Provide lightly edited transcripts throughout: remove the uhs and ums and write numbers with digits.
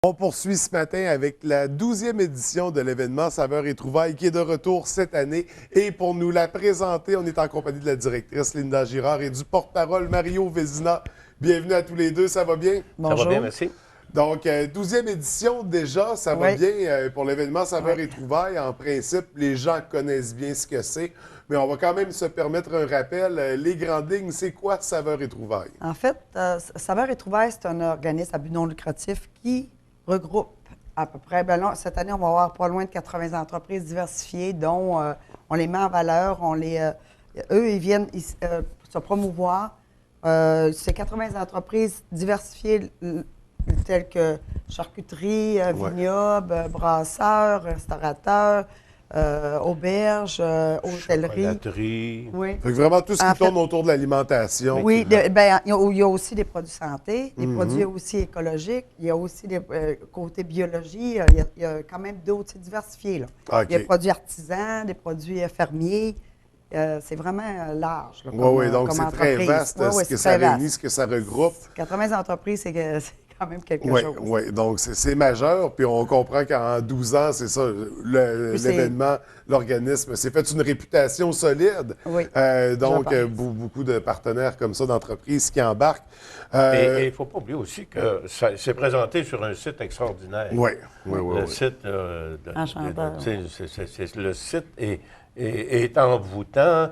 On poursuit ce matin avec la 12e édition de l'événement Saveurs et Trouvailles qui est de retour cette année. Et pour nous la présenter, on est en compagnie de la directrice Linda Girard et du porte-parole Mario Vézina. Bienvenue à tous les deux, ça va bien? Bonjour. Ça va bien, merci. Donc, 12e édition déjà, ça va bien pour l'événement Saveurs et Trouvailles. En principe, les gens connaissent bien ce que c'est, mais on va quand même se permettre un rappel. Les grandes lignes, c'est quoi Saveurs et Trouvailles? En fait, Saveurs et Trouvailles, c'est un organisme à but non lucratif qui regroupe à peu près, cette année, on va avoir pas loin de 80 entreprises diversifiées, dont on les met en valeur, eux, ils viennent se promouvoir. Ces 80 entreprises diversifiées telles que charcuterie, vignoble, brasseurs, restaurateurs, auberges, hôtellerie. Chocolaterie. Oui. Fait que vraiment tout ce qui tourne autour de l'alimentation. Oui, il y a aussi des produits santé, des produits aussi écologiques, il y a aussi des côté biologie, il y a quand même d'autres, c'est diversifié. Là. Okay. Il y a des produits artisans, des produits fermiers. C'est vraiment large. Oui, donc c'est très vaste ce que ça réunit, ce que ça regroupe. 80 entreprises, c'est quand même quelque chose. Oui, donc c'est majeur. Puis on comprend qu'en 12 ans, c'est ça, l'événement, l'organisme s'est fait une réputation solide. Oui, donc, beaucoup de partenaires comme ça, d'entreprises qui embarquent. Et il ne faut pas oublier aussi que c'est présenté sur un site extraordinaire. Oui. Le site, le site est envoûtant.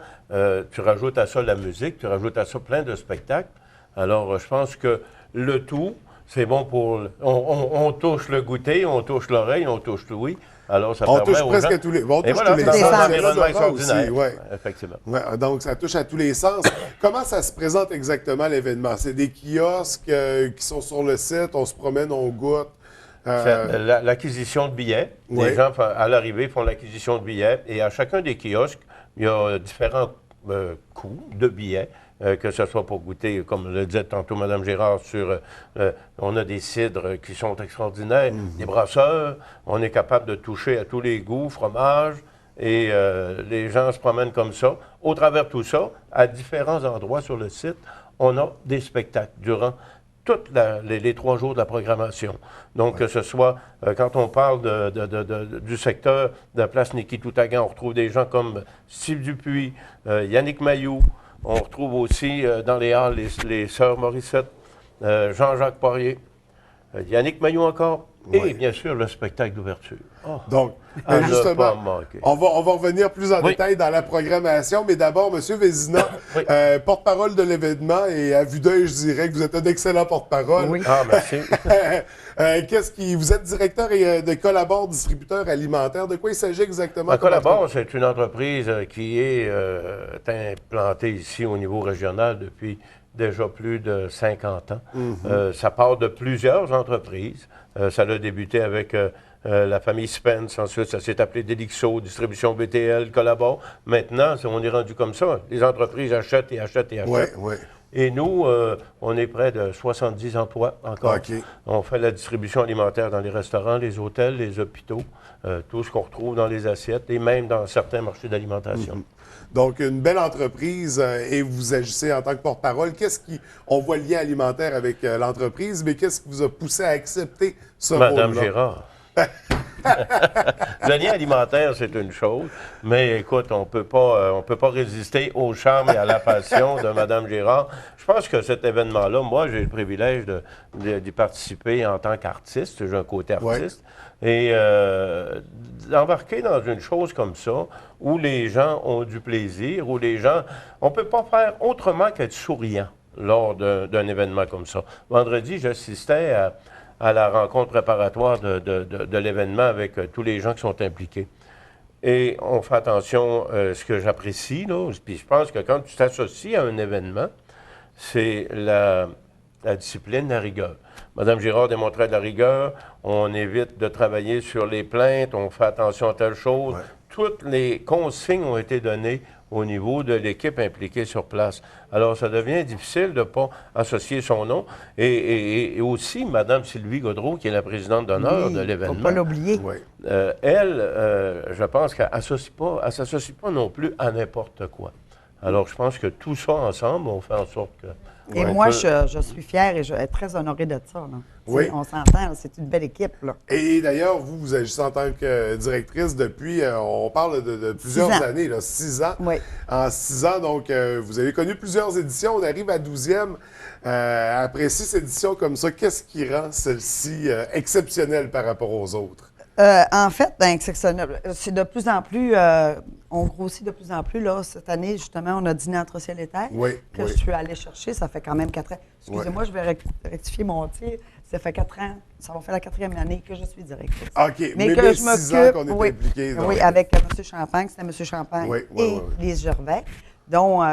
Tu rajoutes à ça la musique, tu rajoutes à ça plein de spectacles. Alors, je pense que le tout, c'est bon pour... On touche le goûter, on touche l'oreille, on touche l'ouïe. Alors, ça permet touche aux presque gens... à tous les... On touche voilà, tous les dans sens. un environnement extraordinaire. Aussi, effectivement. Ouais, donc, ça touche à tous les sens. Comment ça se présente exactement, l'événement? C'est des kiosques qui sont sur le site, on se promène, on goûte. L'acquisition de billets. Les gens, à l'arrivée, font l'acquisition de billets. Et à chacun des kiosques, il y a différents coûts de billets. Que ce soit pour goûter, comme le disait tantôt Mme Girard, on a des cidres qui sont extraordinaires, des brasseurs, on est capable de toucher à tous les goûts, fromage, et les gens se promènent comme ça. Au travers de tout ça, à différents endroits sur le site, on a des spectacles durant tous les 3 jours de la programmation. Donc, que ce soit, quand on parle du secteur de la place Niki-Toutagan, on retrouve des gens comme Steve Dupuis, Yannick Mailloux. On retrouve aussi dans les halles les sœurs Morissette, Jean-Jacques Poirier, Yannick Mailloux encore, et bien sûr le spectacle d'ouverture. Oh. Donc, justement, on va revenir plus en détail dans la programmation, mais d'abord, M. Vézina, porte-parole de l'événement, et à vue d'œil, je dirais que vous êtes un excellent porte-parole. Oui. Ah, merci. Vous êtes directeur de Collabore, distributeur alimentaire. De quoi il s'agit exactement? Collabore, c'est une entreprise qui est implantée ici au niveau régional depuis déjà plus de 50 ans. Ça part de plusieurs entreprises. Ça a débuté avec la famille Spence. Ensuite, ça s'est appelé Delixo, Distribution BTL, Collabore. Maintenant, on est rendu comme ça. Les entreprises achètent et achètent et achètent. Et nous, on est près de 70 emplois encore. On fait la distribution alimentaire dans les restaurants, les hôtels, les hôpitaux, tout ce qu'on retrouve dans les assiettes et même dans certains marchés d'alimentation. Donc, une belle entreprise et vous agissez en tant que porte-parole. On voit le lien alimentaire avec l'entreprise, mais qu'est-ce qui vous a poussé à accepter ce rôle-là? Madame Girard. Le lien alimentaire, c'est une chose, mais écoute, on peut pas résister au charme et à la passion de Mme Girard. Je pense que cet événement-là, moi, j'ai le privilège d'y participer en tant qu'artiste. J'ai un côté artiste. Et d'embarquer dans une chose comme ça, où les gens ont du plaisir, où les gens... On ne peut pas faire autrement qu'être souriant lors d'un événement comme ça. Vendredi, j'assistais à la rencontre préparatoire de l'événement avec tous les gens qui sont impliqués. Et on fait attention à ce que j'apprécie, là. Puis je pense que quand tu t'associes à un événement, c'est la discipline, la rigueur. Mme Girard démontrait de la rigueur, on évite de travailler sur les plaintes, on fait attention à telle chose. Toutes les consignes ont été données au niveau de l'équipe impliquée sur place. Alors, ça devient difficile de ne pas associer son nom. Et aussi, Mme Sylvie Gaudreault, qui est la présidente d'honneur de l'événement. Il ne faut pas l'oublier. Je pense qu'elle ne s'associe pas non plus à n'importe quoi. Alors, je pense que tout ça ensemble, on fait en sorte que... Et moi, je suis fière et je suis très honorée de ça. Oui. On s'entend, c'est une belle équipe. Là. Et d'ailleurs, vous agissez en tant que directrice depuis, on parle de plusieurs 6 ans. années, là, 6 ans. Oui. En 6 ans, donc, vous avez connu plusieurs éditions. On arrive à 12e. Après 6 éditions comme ça, qu'est-ce qui rend celle-ci exceptionnelle par rapport aux autres? En fait, exceptionnel. C'est de plus en plus, on grossit de plus en plus. Là, cette année, justement, on a dîné entre ciel et terre. Oui, Que oui. je suis allée chercher, ça fait quand même 4 ans. Excusez-moi, je vais rectifier mon tir. Ça fait 4 ans, ça va faire la 4e année que je suis directrice. OK, Mais que bien je 6 ans m'occupe, qu'on est oui, impliqués. donc. oui, avec M. Champagne, c'était M. Champagne Oui, oui, et oui, oui. Lise Gervais. Donc,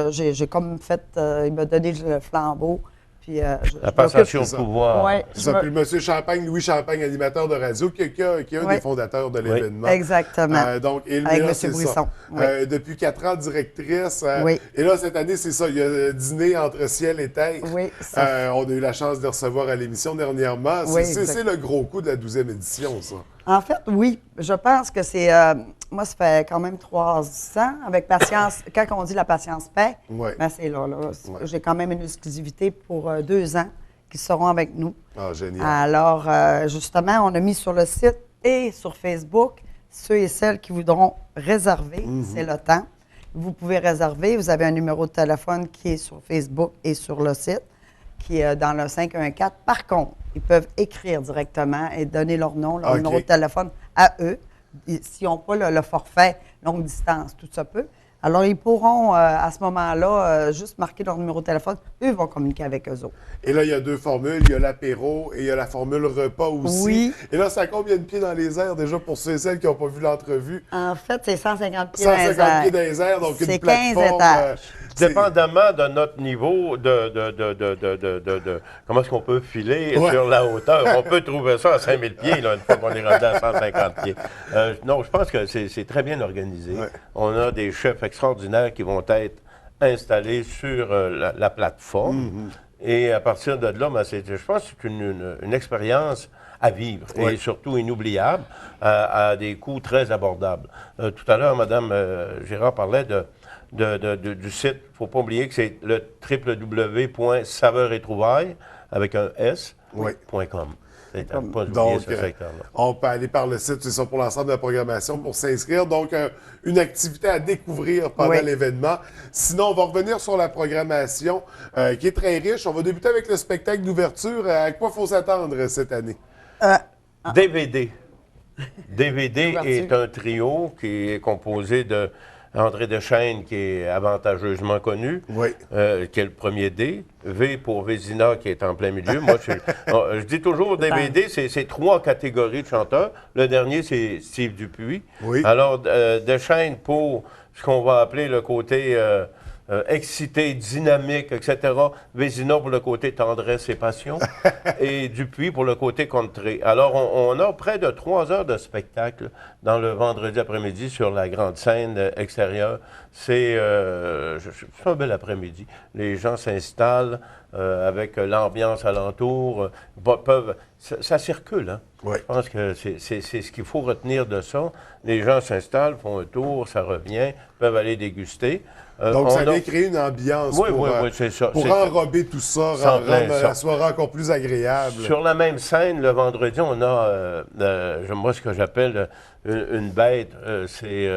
j'ai comme fait, il m'a donné le flambeau. Puis, La passation de ça. pouvoir. Ouais, C'est ça. Puis M. Champagne, Louis Champagne, animateur de radio, qui est un Oui. des fondateurs de l'événement. Exactement. Donc, et Avec là, M. c'est Brisson. ça. Oui. Depuis 4 ans, directrice. Oui. Et là, cette année, c'est ça. Il y a dîner entre ciel et terre. Oui, ça. On a eu la chance de les recevoir à l'émission dernièrement. Oui, C'est le gros coup de la 12e édition, ça. En fait, oui. Je pense que c'est. Moi, ça fait quand même 3 ans avec patience. Quand on dit la patience paix, Ouais. ben c'est là. Ouais. J'ai quand même une exclusivité pour 2 ans qui seront avec nous. Ah, génial. Alors, justement, on a mis sur le site et sur Facebook ceux et celles qui voudront réserver. C'est le temps. Vous pouvez réserver. Vous avez un numéro de téléphone qui est sur Facebook et sur le site, qui est dans le 514. Par contre, ils peuvent écrire directement et donner leur nom, leur OK. numéro de téléphone à eux. S'ils n'ont pas le forfait longue distance, tout ça peut. Alors, ils pourront, à ce moment-là, juste marquer leur numéro de téléphone. Eux vont communiquer avec eux autres. Et là, il y a 2 formules. Il y a l'apéro et il y a la formule repas aussi. Oui. Et là, ça a combien de pieds dans les airs déjà pour ceux et celles qui n'ont pas vu l'entrevue? En fait, c'est 150 pieds dans les 150 airs. pieds dans les airs, donc C'est une 15 plateforme. étages. Dépendamment de notre niveau comment est-ce qu'on peut filer Ouais. sur la hauteur. On peut trouver ça à 5000 pieds, là, une fois qu'on est rendu à 150 pieds. Non, je pense que c'est très bien organisé. Ouais. On a des chefs extraordinaires qui vont être installés sur la plateforme. Et à partir de là, ben, je pense que c'est une expérience à vivre Oui. et surtout inoubliable à des coûts très abordables. Tout à l'heure, Mme Gérard parlait du site. Il ne faut pas oublier que c'est le www.saveuretrouvailles avec un S, Oui. .com. C'est à ne pas oublier Donc, ce secteur-là. on peut aller par le site, c'est ça, pour l'ensemble de la programmation, pour s'inscrire. Donc, une activité à découvrir pendant Oui. l'événement. Sinon, on va revenir sur la programmation qui est très riche. On va débuter avec le spectacle d'ouverture. À quoi faut s'attendre cette année? DVD. DVD Ouverture. est un trio qui est composé de André Deschênes, qui est avantageusement connu, Oui. qui est le premier D. V pour Vézina, qui est en plein milieu. Moi, je dis toujours, DVD, c'est 3 catégories de chanteurs. Le dernier, c'est Steve Dupuis. Oui. Alors, Deschênes pour ce qu'on va appeler le côté excité, dynamique, etc. Vézina pour le côté tendresse et passion. Et Dupuis pour le côté contré. Alors, on a près de 3 heures de spectacle dans le vendredi après-midi sur la grande scène extérieure. C'est un bel après-midi. Les gens s'installent avec l'ambiance alentour. Ça circule, hein? Oui. Je pense que c'est ce qu'il faut retenir de ça. Les gens s'installent, font un tour, ça revient, peuvent aller déguster. Donc, ça vient créer une ambiance Oui, pour, oui, c'est ça. pour C'est- enrober tout ça, Sans rendre plein la ça. soirée encore plus agréable. Sur la même scène, le vendredi, on a, moi, ce que j'appelle une bête, c'est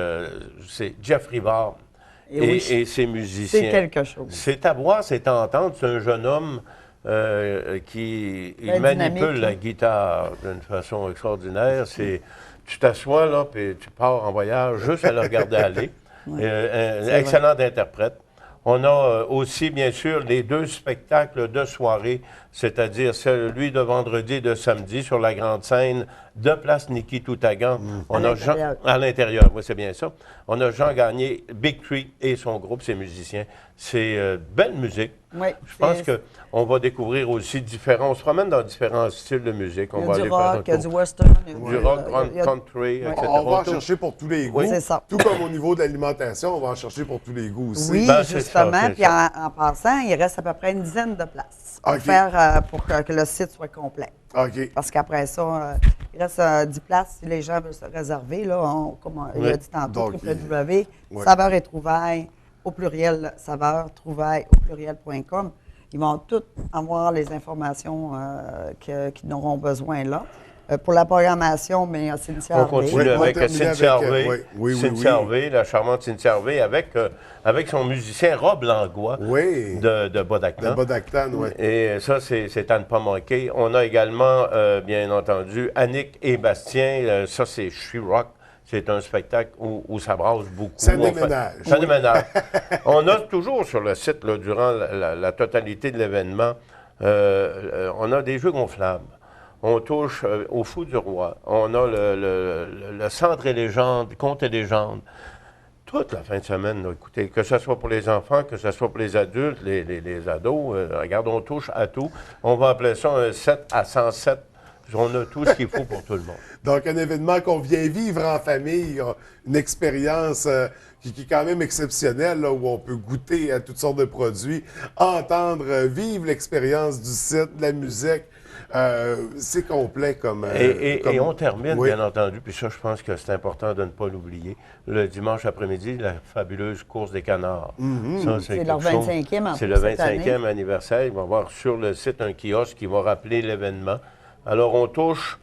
Jeff Rivard Et oui. et ses musiciens. C'est quelque chose. C'est à voir, c'est à entendre. C'est un jeune homme qui Très manipule dynamique, la là. guitare d'une façon extraordinaire. Tu t'assois là, puis tu pars en voyage juste à le regarder aller. Un C'est excellent interprète. On a aussi, bien sûr, les 2 spectacles de soirée, c'est-à-dire celui de vendredi et de samedi sur la grande scène de Place Niki Toutagan. On a Jean, l'intérieur. à l'intérieur, oui, c'est bien ça. On a Jean Gagné, Big Tree et son groupe, ses musiciens. C'est belle musique. Oui, Je pense c'est- qu'on va découvrir aussi on se promène dans différents styles de musique. On Il y va a du aller faire un rock, il y a tour. du western. Du rock, il y a- country, etc. On va en Tout. chercher pour tous les goûts. Oui. C'est ça. Tout comme au niveau de l'alimentation, on va en chercher pour tous les goûts aussi. Oui, Ben, c'est justement. ça, c'est Puis en passant, il reste à peu près une dizaine de places pour, OK. pour que le site soit complet. OK. Parce qu'après ça, il reste 10 places si les gens veulent se réserver. Là, comme il a dit tantôt, Donc, www. ouais. Saveur et trouvailles, au pluriel, saveur, trouvailles, au pluriel.com. Ils vont tous avoir les informations qu'ils auront besoin là. Pour la programmation, mais Cynthia On Harvey. continue Oui, on avec termine Cynthia avec, Harvey. oui, Cynthia Harvey, la charmante Cynthia Harvey, avec son musicien Rob Langlois Oui. de Bodactan. De Bodactan, oui. Et ça, c'est à ne pas manquer. On a également, bien entendu, Annick et Bastien. Ça, c'est She-Rock. C'est un spectacle où ça brasse beaucoup. Ça déménage. Ça déménage. On a toujours sur le site, là, durant la totalité de l'événement, on a des jeux gonflables. On touche au Fou du Roi. On a le Centre et Légendes, Contes et Légendes. Toute la fin de semaine, là, écoutez, que ce soit pour les enfants, que ce soit pour les adultes, les ados, regarde, on touche à tout. On va appeler ça un 7 à 107. On a tout ce qu'il faut pour tout le monde. Donc, un événement qu'on vient vivre en famille, une expérience qui est quand même exceptionnelle, là, où on peut goûter à toutes sortes de produits, entendre, vivre l'expérience du site, de la musique. C'est complet comme... Et on termine, oui. bien entendu, puis ça, je pense que c'est important de ne pas l'oublier, le dimanche après-midi, la fabuleuse course des canards. Ça, C'est leur quelque chose. 25e en C'est plus le cette année. 25e anniversaire. Il va y avoir sur le site un kiosque qui va rappeler l'événement. Alors, on touche,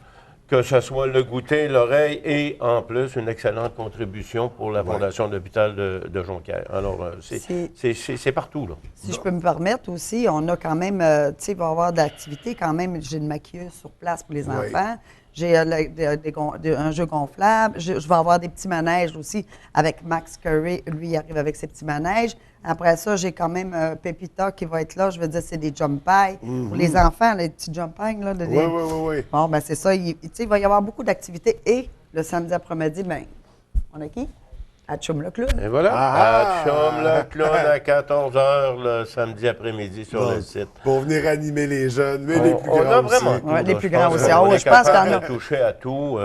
que ce soit le goûter, l'oreille et en plus une excellente contribution pour la Fondation de l'hôpital de Jonquière. Alors, c'est partout, là. Si je peux me permettre aussi, on a quand même, tu sais, il va y avoir d'activités quand même. J'ai une maquilleuse sur place pour les enfants. J'ai un jeu gonflable. Je vais avoir des petits manèges aussi avec Max Curry. Lui, il arrive avec ses petits manèges. Après ça, j'ai quand même Pépita qui va être là. Je veux dire, c'est des jump pies. Pour les enfants, les petits jump pies. Là, Oui. Bon, ben c'est ça. Il va y avoir beaucoup d'activités. Et le samedi après-midi, ben, on a qui? À Tchoum le Clown. Et voilà, Ah! à Tchoum le Clown à 14h le samedi après-midi sur le site. Pour venir animer les jeunes, mais les plus On grands a aussi. vraiment tout, Ouais, les là. plus Je grands pense aussi. qu'on Ah oui, est je pense capable qu'il y en a. de toucher à tout.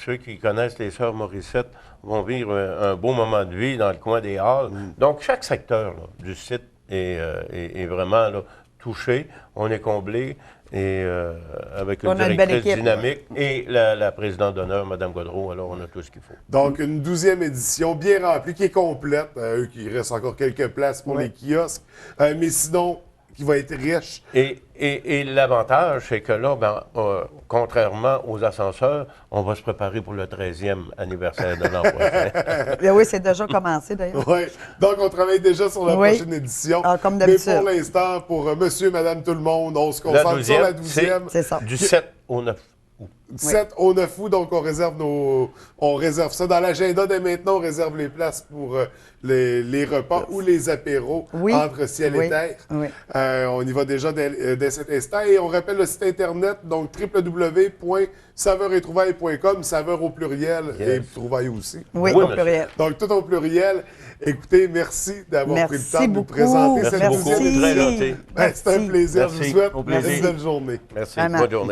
Ceux qui connaissent les sœurs Morissette vont vivre un beau moment de vie dans le coin des Halles. Donc, chaque secteur là, du site est vraiment là, touché. On est comblé. Et avec une On a une belle directrice équipe. dynamique et la présidente d'honneur, Mme Godreau, alors on a tout ce qu'il faut. Donc, une 12e édition bien remplie, qui est complète. Il reste encore quelques places pour les kiosques. Mais sinon, qui va être riche. Et l'avantage, c'est que là, contrairement aux ascenseurs, on va se préparer pour le 13e anniversaire de l'an prochain. Ben oui, c'est déjà commencé d'ailleurs. Oui. Donc, on travaille déjà sur la prochaine édition. Ah, comme mais d'habitude. pour l'instant, pour monsieur, madame, tout le monde, on se La concentre sur la 12e. C'est ça. Du 7 au 9 août. 7 au 9 août, donc on réserve ça. Dans l'agenda dès maintenant, on réserve les places pour les repas ou les apéros entre ciel et terre. Oui. On y va déjà dès cet instant. Et on rappelle le site Internet, donc www.saveuretrouvailles.com, saveur au pluriel et trouvailles aussi. Oui, Oui, au pluriel. Donc, tout au pluriel. Écoutez, merci d'avoir pris le temps de nous beaucoup. présenter Merci cette beaucoup. 12e Très édition. gentil. C'est un plaisir. Merci. Je vous souhaite Au plaisir. une belle journée. Merci. Vraiment. Bonne journée.